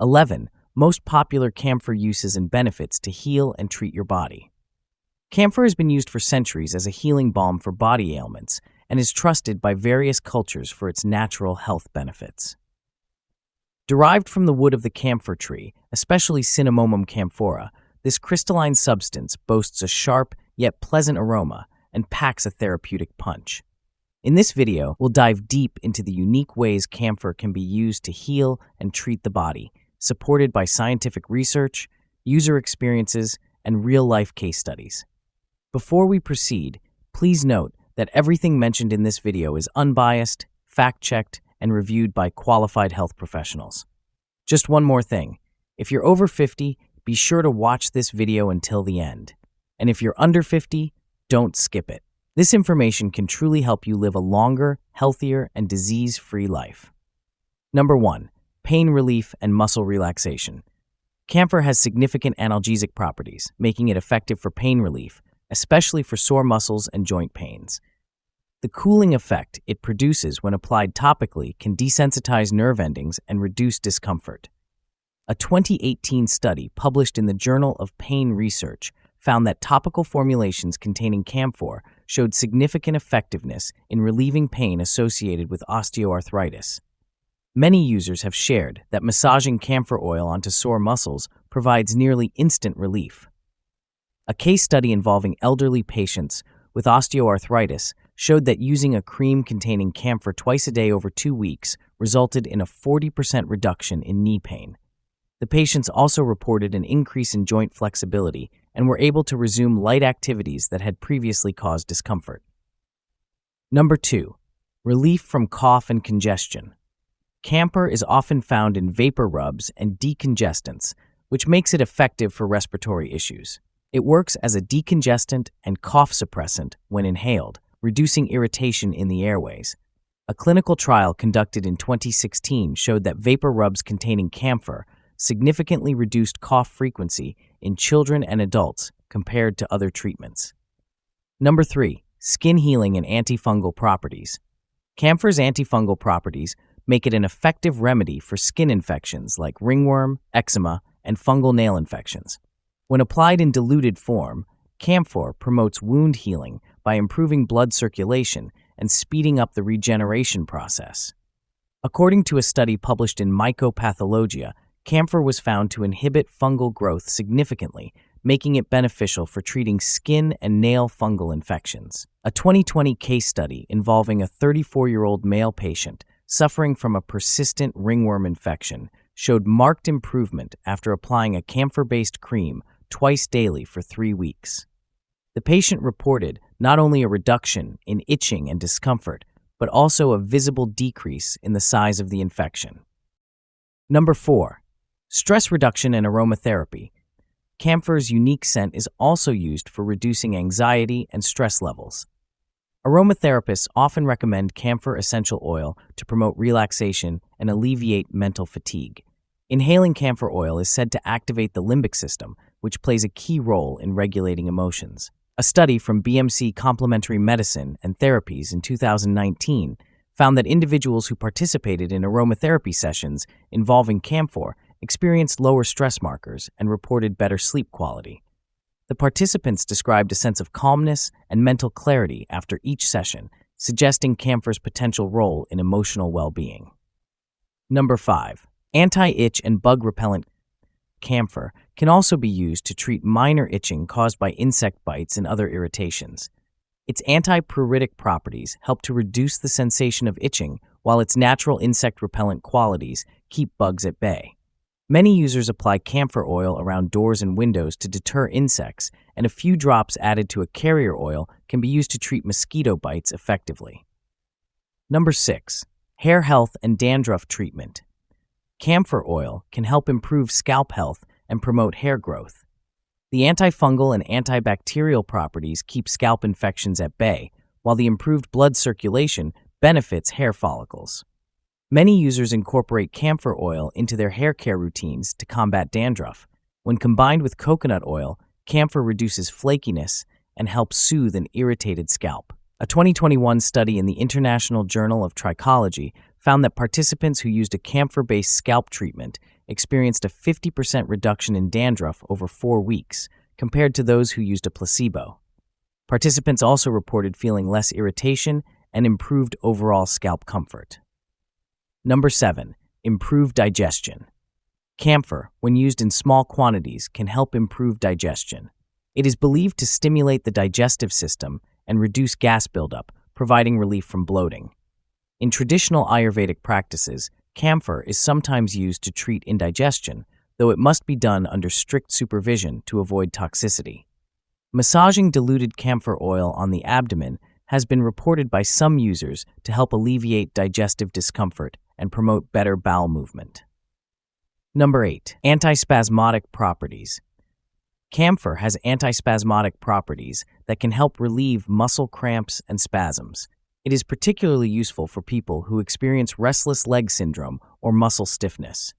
11. Most popular camphor uses and benefits to heal and treat your body. Camphor has been used for centuries as a healing balm for body ailments and is trusted by various cultures for its natural health benefits. Derived from the wood of the camphor tree, especially Cinnamomum camphora, this crystalline substance boasts a sharp yet pleasant aroma and packs a therapeutic punch. In this video, we'll dive deep into the unique ways camphor can be used to heal and treat the body, supported by scientific research, user experiences, and real-life case studies. Before we proceed, please note that everything mentioned in this video is unbiased, fact-checked, and reviewed by qualified health professionals. Just one more thing. If you're over 50, be sure to watch this video until the end. And if you're under 50, don't skip it. This information can truly help you live a longer, healthier, and disease-free life. Number 1. Pain relief and muscle relaxation. Camphor has significant analgesic properties, making it effective for pain relief, especially for sore muscles and joint pains. The cooling effect it produces when applied topically can desensitize nerve endings and reduce discomfort. A 2018 study published in the Journal of Pain Research found that topical formulations containing camphor showed significant effectiveness in relieving pain associated with osteoarthritis. Many users have shared that massaging camphor oil onto sore muscles provides nearly instant relief. A case study involving elderly patients with osteoarthritis showed that using a cream containing camphor twice a day over 2 weeks resulted in a 40% reduction in knee pain. The patients also reported an increase in joint flexibility and were able to resume light activities that had previously caused discomfort. Number 2. Relief from cough and congestion. Camphor is often found in vapor rubs and decongestants, which makes it effective for respiratory issues. It works as a decongestant and cough suppressant when inhaled, reducing irritation in the airways. A clinical trial conducted in 2016 showed that vapor rubs containing camphor significantly reduced cough frequency in children and adults compared to other treatments. Number 3. Skin healing and antifungal properties. Camphor's antifungal properties make it an effective remedy for skin infections like ringworm, eczema, and fungal nail infections. When applied in diluted form, camphor promotes wound healing by improving blood circulation and speeding up the regeneration process. According to a study published in Mycopathologia, camphor was found to inhibit fungal growth significantly, making it beneficial for treating skin and nail fungal infections. A 2020 case study involving a 34-year-old male patient suffering from a persistent ringworm infection showed marked improvement after applying a camphor-based cream twice daily for 3 weeks. The patient reported not only a reduction in itching and discomfort, but also a visible decrease in the size of the infection. Number 4. Stress reduction and aromatherapy. Camphor's unique scent is also used for reducing anxiety and stress levels. Aromatherapists often recommend camphor essential oil to promote relaxation and alleviate mental fatigue. Inhaling camphor oil is said to activate the limbic system, which plays a key role in regulating emotions. A study from BMC Complementary Medicine and Therapies in 2019 found that individuals who participated in aromatherapy sessions involving camphor experienced lower stress markers and reported better sleep quality. The participants described a sense of calmness and mental clarity after each session, suggesting camphor's potential role in emotional well-being. Number 5. Anti-itch and bug repellent. Camphor can also be used to treat minor itching caused by insect bites and other irritations. Its antipruritic properties help to reduce the sensation of itching, while its natural insect repellent qualities keep bugs at bay. Many users apply camphor oil around doors and windows to deter insects, and a few drops added to a carrier oil can be used to treat mosquito bites effectively. Number 6. Hair health and dandruff treatment. Camphor oil can help improve scalp health and promote hair growth. The antifungal and antibacterial properties keep scalp infections at bay, while the improved blood circulation benefits hair follicles. Many users incorporate camphor oil into their hair care routines to combat dandruff. When combined with coconut oil, camphor reduces flakiness and helps soothe an irritated scalp. A 2021 study in the International Journal of Trichology found that participants who used a camphor-based scalp treatment experienced a 50% reduction in dandruff over 4 weeks, compared to those who used a placebo. Participants also reported feeling less irritation and improved overall scalp comfort. Number 7. Improved digestion. Camphor, when used in small quantities, can help improve digestion. It is believed to stimulate the digestive system and reduce gas buildup, providing relief from bloating. In traditional Ayurvedic practices, camphor is sometimes used to treat indigestion, though it must be done under strict supervision to avoid toxicity. Massaging diluted camphor oil on the abdomen has been reported by some users to help alleviate digestive discomfort and promote better bowel movement. Number 8. Antispasmodic properties. Camphor has antispasmodic properties that can help relieve muscle cramps and spasms. It is particularly useful for people who experience restless leg syndrome or muscle stiffness.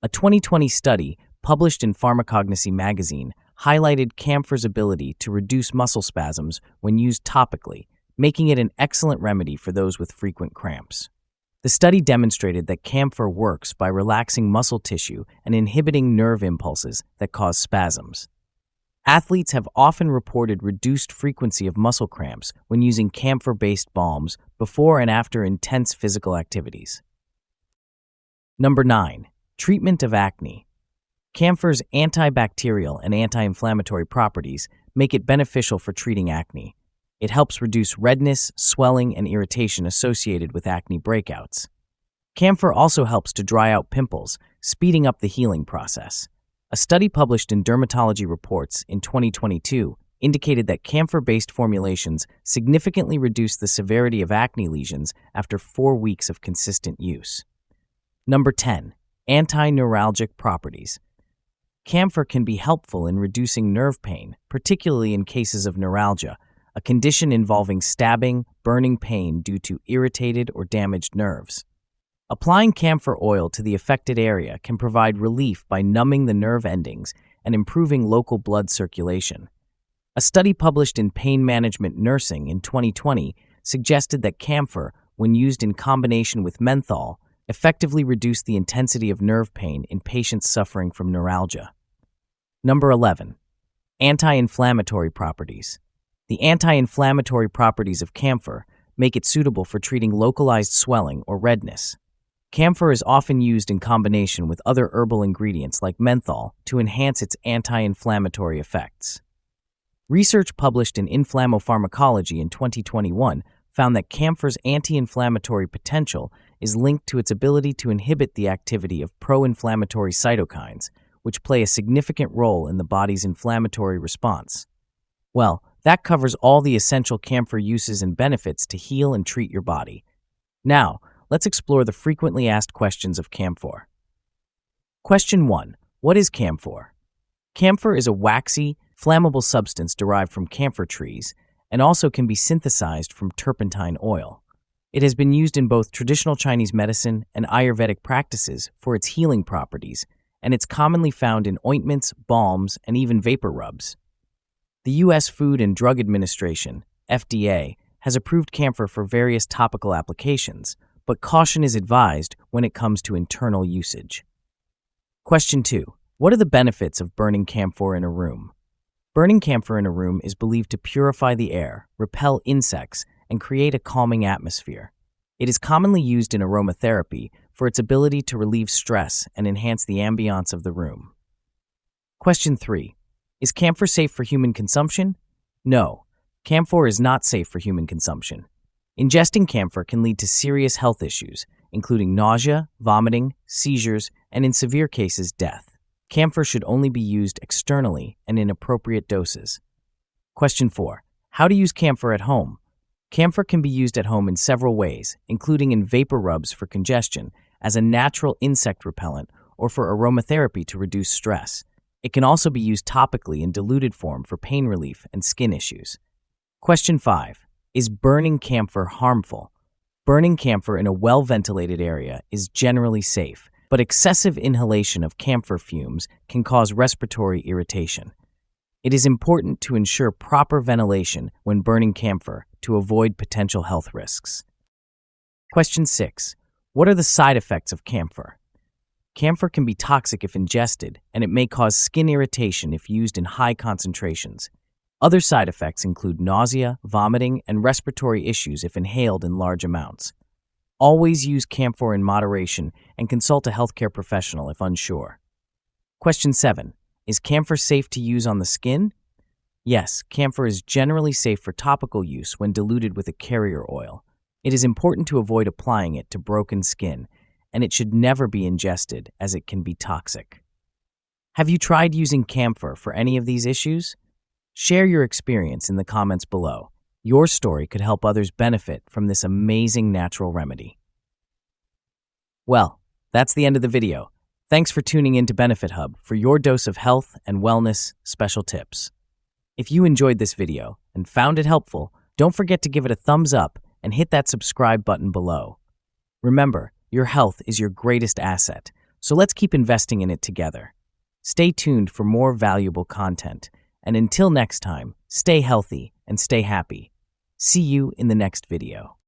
A 2020 study published in Pharmacognosy magazine highlighted camphor's ability to reduce muscle spasms when used topically, making it an excellent remedy for those with frequent cramps. The study demonstrated that camphor works by relaxing muscle tissue and inhibiting nerve impulses that cause spasms. Athletes have often reported reduced frequency of muscle cramps when using camphor-based balms before and after intense physical activities. Number 9. Treatment of acne. Camphor's antibacterial and anti-inflammatory properties make it beneficial for treating acne. It helps reduce redness, swelling, and irritation associated with acne breakouts. Camphor also helps to dry out pimples, speeding up the healing process. A study published in Dermatology Reports in 2022 indicated that camphor-based formulations significantly reduce the severity of acne lesions after 4 weeks of consistent use. Number 10. Antineuralgic properties. Camphor can be helpful in reducing nerve pain, particularly in cases of neuralgia, a condition involving stabbing, burning pain due to irritated or damaged nerves. Applying camphor oil to the affected area can provide relief by numbing the nerve endings and improving local blood circulation. A study published in Pain Management Nursing in 2020 suggested that camphor, when used in combination with menthol, effectively reduced the intensity of nerve pain in patients suffering from neuralgia. Number 11. Anti-inflammatory properties. The anti-inflammatory properties of camphor make it suitable for treating localized swelling or redness. Camphor is often used in combination with other herbal ingredients like menthol to enhance its anti-inflammatory effects. Research published in Inflammopharmacology in 2021 found that camphor's anti-inflammatory potential is linked to its ability to inhibit the activity of pro-inflammatory cytokines, which play a significant role in the body's inflammatory response. Well, that covers all the essential camphor uses and benefits to heal and treat your body. Now, let's explore the frequently asked questions of camphor. Question 1. What is camphor? Camphor is a waxy, flammable substance derived from camphor trees and also can be synthesized from turpentine oil. It has been used in both traditional Chinese medicine and Ayurvedic practices for its healing properties, and it's commonly found in ointments, balms, and even vapor rubs. The U.S. Food and Drug Administration, FDA, has approved camphor for various topical applications, but caution is advised when it comes to internal usage. Question 2. What are the benefits of burning camphor in a room? Burning camphor in a room is believed to purify the air, repel insects, and create a calming atmosphere. It is commonly used in aromatherapy for its ability to relieve stress and enhance the ambiance of the room. Question 3. Is camphor safe for human consumption? No, camphor is not safe for human consumption. Ingesting camphor can lead to serious health issues, including nausea, vomiting, seizures, and in severe cases, death. Camphor should only be used externally and in appropriate doses. Question 4. How to use camphor at home? Camphor can be used at home in several ways, including in vapor rubs for congestion, as a natural insect repellent, or for aromatherapy to reduce stress. It can also be used topically in diluted form for pain relief and skin issues. Question 5. Is burning camphor harmful? Burning camphor in a well-ventilated area is generally safe, but excessive inhalation of camphor fumes can cause respiratory irritation. It is important to ensure proper ventilation when burning camphor to avoid potential health risks. Question 6. What are the side effects of camphor? Camphor can be toxic if ingested, and it may cause skin irritation if used in high concentrations. Other side effects include nausea, vomiting, and respiratory issues if inhaled in large amounts. Always use camphor in moderation and consult a healthcare professional if unsure. Question 7. Is camphor safe to use on the skin? Yes, camphor is generally safe for topical use when diluted with a carrier oil. It is important to avoid applying it to broken skin, and it should never be ingested as it can be toxic. Have you tried using camphor for any of these issues? Share your experience in the comments below. Your story could help others benefit from this amazing natural remedy. Well, that's the end of the video. Thanks for tuning in to Benefit Hub for your dose of health and wellness special tips. If you enjoyed this video and found it helpful, don't forget to give it a thumbs up and hit that subscribe button below. Remember, your health is your greatest asset, so let's keep investing in it together. Stay tuned for more valuable content, and until next time, stay healthy and stay happy. See you in the next video.